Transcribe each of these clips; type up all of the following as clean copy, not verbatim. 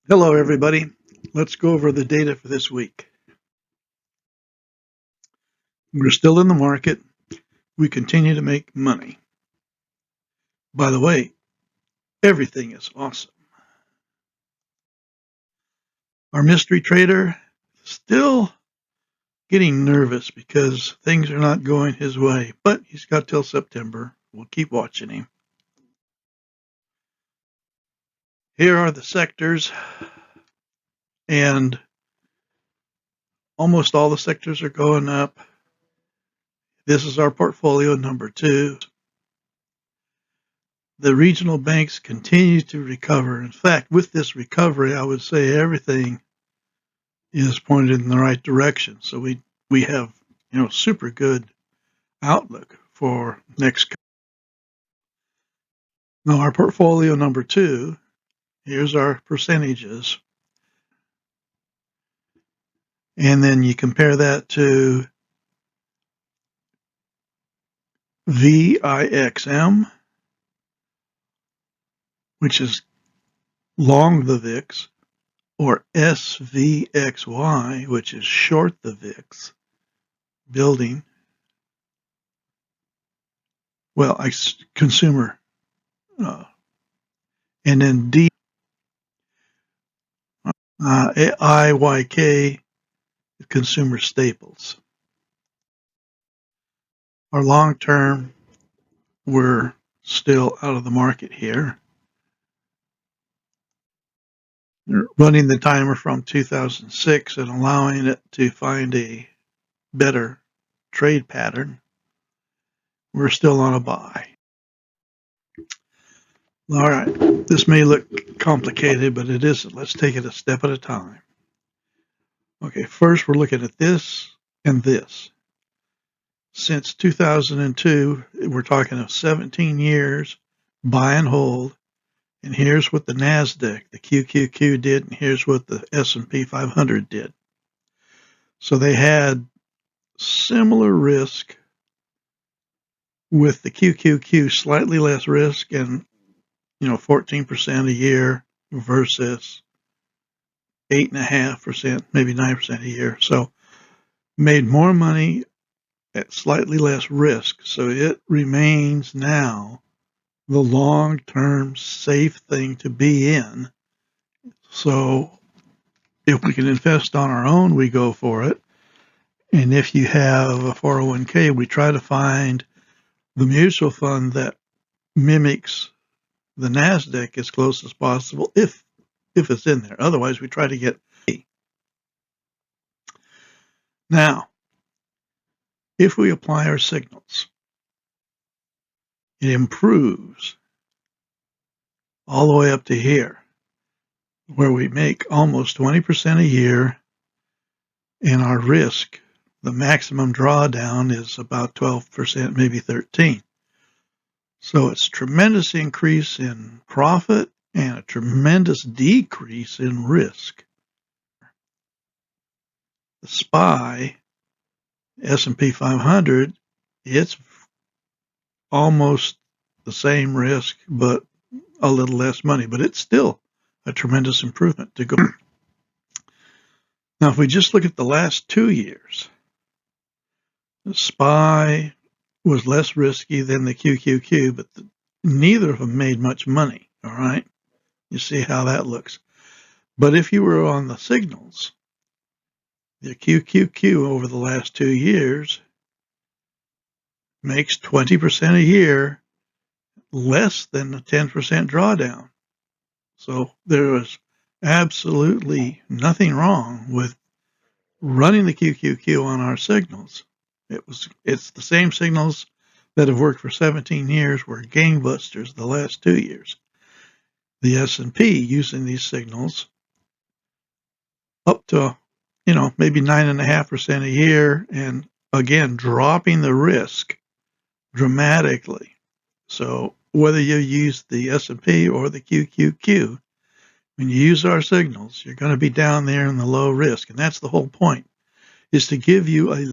Hello, everybody. Let's go over the data for this week. We're still in the market. We continue to make money. By the way, everything is awesome. Our mystery trader still getting nervous because things are not going his way, but he's got till September. We'll keep watching him. Here are the sectors, and almost all the sectors are going up. This is our portfolio number 2. The regional banks continue to recover. In fact, with this recovery, I would say everything is pointed in the right direction. So we have, super good outlook for next. Now our portfolio number 2, here's our percentages. And then you compare that to VIXM, which is long the VIX, or SVXY, which is short the VIX, building, consumer, and then IYK, consumer staples. Our long term, we're still out of the market here. Running the timer from 2006 and allowing it to find a better trade pattern. We're still on a buy. All right, this may look complicated, but it isn't. Let's take it a step at a time. Okay, first we're looking at this and this. Since 2002, we're talking of 17 years, buy and hold. And here's what the NASDAQ, the QQQ did, and here's what the S&P 500 did. So they had similar risk, with the QQQ slightly less risk and 14% a year versus 8.5%, maybe 9% a year. So made more money at slightly less risk. So it remains now the long-term safe thing to be in. So if we can invest on our own, we go for it. And if you have a 401k, we try to find the mutual fund that mimics the NASDAQ as close as possible, if it's in there. Otherwise, we try to get A. Now, if we apply our signals, it improves all the way up to here, where we make almost 20% a year, and our risk, the maximum drawdown, is about 12%, maybe 13%. So it's a tremendous increase in profit and a tremendous decrease in risk. The SPY, S&P 500, it's almost the same risk, but a little less money. But it's still a tremendous improvement to go. Now, if we just look at the last 2 years, the SPY was less risky than the QQQ, but neither of them made much money, all right? You see how that looks. But if you were on the signals, the QQQ over the last 2 years makes 20% a year, less than a 10% drawdown. So there was absolutely nothing wrong with running the QQQ on our signals. It's the same signals that have worked for 17 years were gangbusters the last 2 years. The S&P using these signals up to, maybe 9.5% a year, and again, dropping the risk dramatically. So whether you use the S&P or the QQQ, when you use our signals, you're going to be down there in the low risk. And that's the whole point, is to give you a.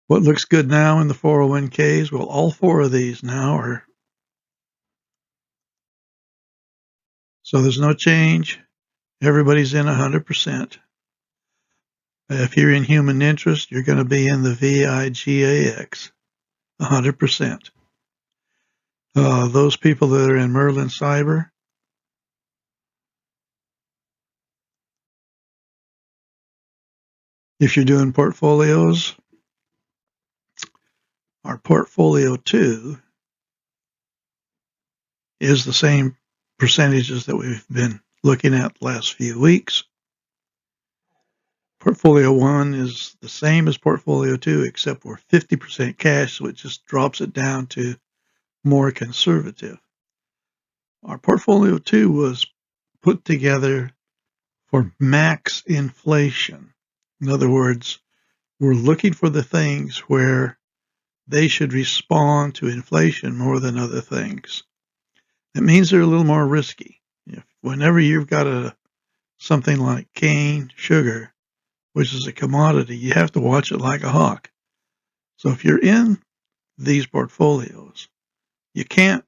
What looks good now in the 401ks? Well, all 4 of these now are So there's no change. Everybody's in 100%. If you're in human interest, you're going to be in the VIGAX, 100%. Those people that are in Merlin Cyber, if you're doing portfolios, our portfolio 2 is the same percentages that we've been looking at the last few weeks. Portfolio 1 is the same as portfolio 2, except we're 50% cash, so it just drops it down to more conservative. Our portfolio 2 was put together for max inflation. In other words, we're looking for the things where they should respond to inflation more than other things. It means they're a little more risky. Whenever you've got something like cane sugar, which is a commodity, you have to watch it like a hawk. So if you're in these portfolios, you can't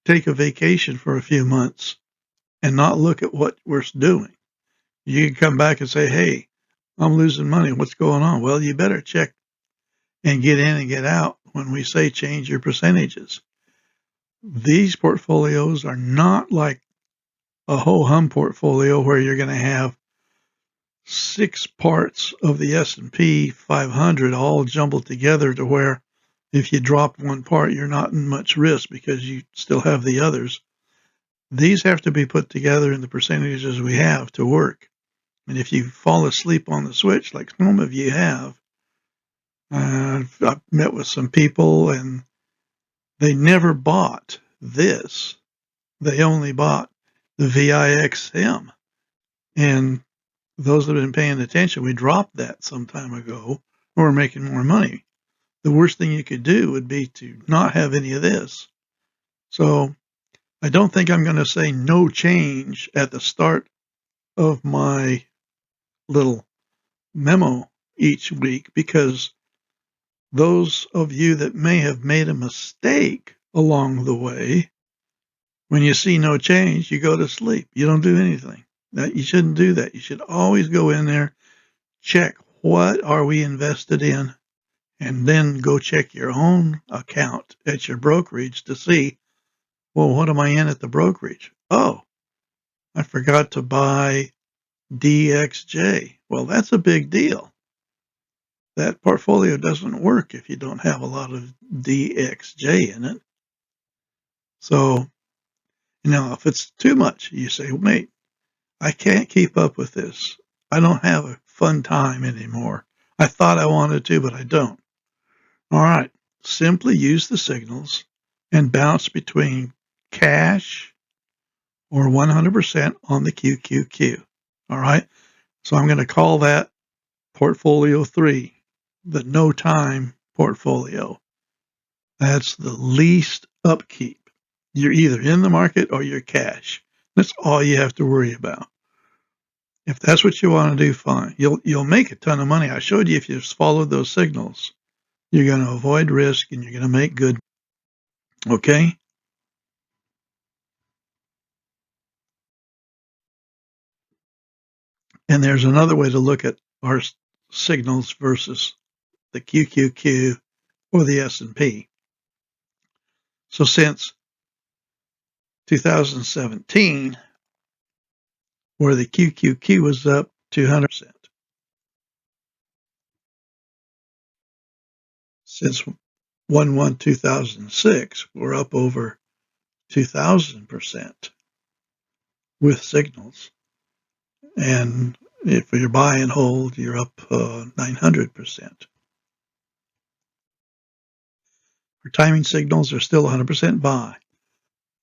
take a vacation for a few months and not look at what we're doing. You can come back and say, hey, I'm losing money. What's going on? Well, you better check and get in and get out when we say change your percentages. These portfolios are not like a ho-hum portfolio where you're going to have 6 parts of the S&P 500 all jumbled together to where if you drop one part, you're not in much risk because you still have the others. These have to be put together in the percentages we have to work. And if you fall asleep on the switch, like some of you have, I've met with some people and they never bought this. They only bought the VIXM. And those that have been paying attention, we dropped that some time ago. We're making more money. The worst thing you could do would be to not have any of this. So I don't think I'm going to say no change at the start of my little memo each week, because those of you that may have made a mistake along the way, when you see no change, you go to sleep. You don't do anything. You shouldn't do that. You should always go in there, check what are we invested in, and then go check your own account at your brokerage to see, well, what am I in at the brokerage? Oh, I forgot to buy DXJ. Well, that's a big deal. That portfolio doesn't work if you don't have a lot of DXJ in it. So, if it's too much, you say, well, mate, I can't keep up with this. I don't have a fun time anymore. I thought I wanted to, but I don't. All right. Simply use the signals and bounce between cash or 100% on the QQQ. All right. So I'm going to call that portfolio 3, the no time portfolio. That's the least upkeep. You're either in the market or you're cash. That's all you have to worry about. If that's what you want to do, fine. You'll make a ton of money. I showed you if you just followed those signals, you're going to avoid risk and you're going to make good. Okay? And there's another way to look at our signals versus the QQQ or the S&P. So since 2017, where the QQQ was up 200%. Since 1/1/2006, we're up over 2,000% with signals. And if you're buy and hold, you're up 900%. Our timing signals are still 100% buy.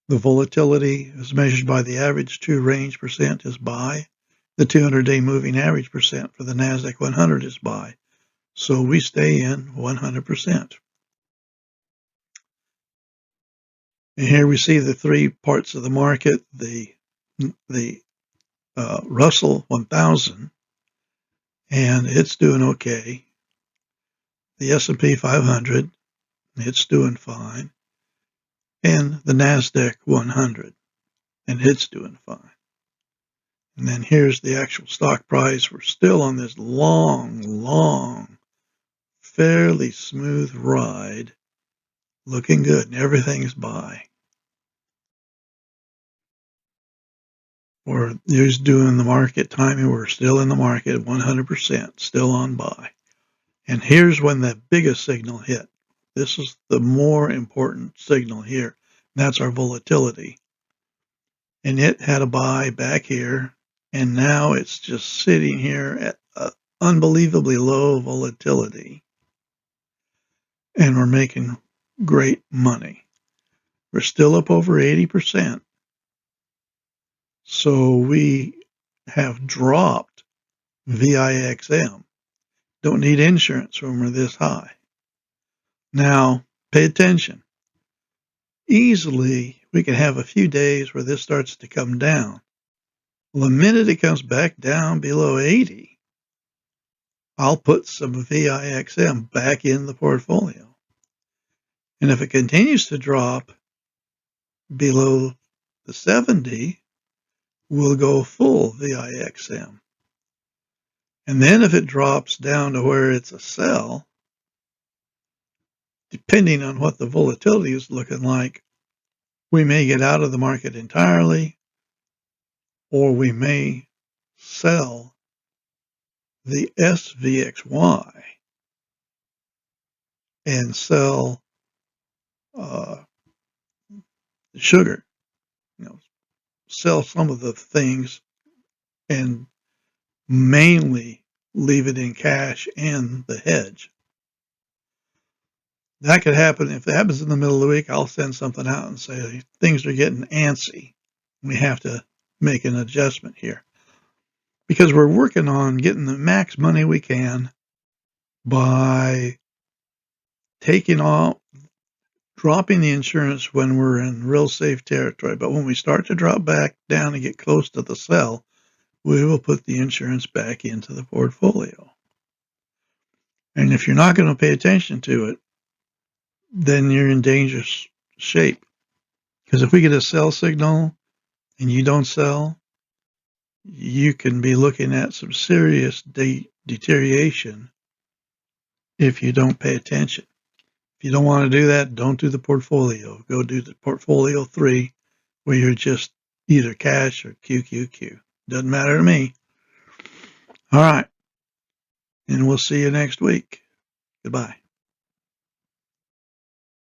The volatility as measured by the average true range percent is buy. The 200-day moving average percent for the NASDAQ 100 is buy. So we stay in 100%. And here we see the 3 parts of the market, the Russell 1000, and it's doing okay. The S&P 500, it's doing fine. And the NASDAQ 100. and it's doing fine. And then here's the actual stock price. We're still on this long, fairly smooth ride, looking good, and everything's buy. We're just doing the market timing. We're still in the market, 100%, still on buy. And here's when the biggest signal hit. This is the more important signal here. That's our volatility. And it had a buy back here, and now it's just sitting here at unbelievably low volatility. And we're making great money. We're still up over 80%. So we have dropped VIXM. Don't need insurance when we're this high. Now, pay attention. Easily, we can have a few days where this starts to come down. Well, the minute it comes back down below 80, I'll put some VIXM back in the portfolio. And if it continues to drop below the 70, we'll go full VIXM. And then if it drops down to where it's a sell, depending on what the volatility is looking like, we may get out of the market entirely, or we may sell the SVXY and sell the sugar, sell some of the things and mainly leave it in cash and the hedge. That could happen. If it happens in the middle of the week, I'll send something out and say things are getting antsy. We have to make an adjustment here because we're working on getting the max money we can by taking off, dropping the insurance when we're in real safe territory. But when we start to drop back down and get close to the sell, we will put the insurance back into the portfolio. And if you're not going to pay attention to it, then you're in dangerous shape. Because if we get a sell signal and you don't sell, you can be looking at some serious deterioration if you don't pay attention. If you don't want to do that, don't do the portfolio. Go do the portfolio 3, where you're just either cash or QQQ. Doesn't matter to me. All right. And we'll see you next week. Goodbye.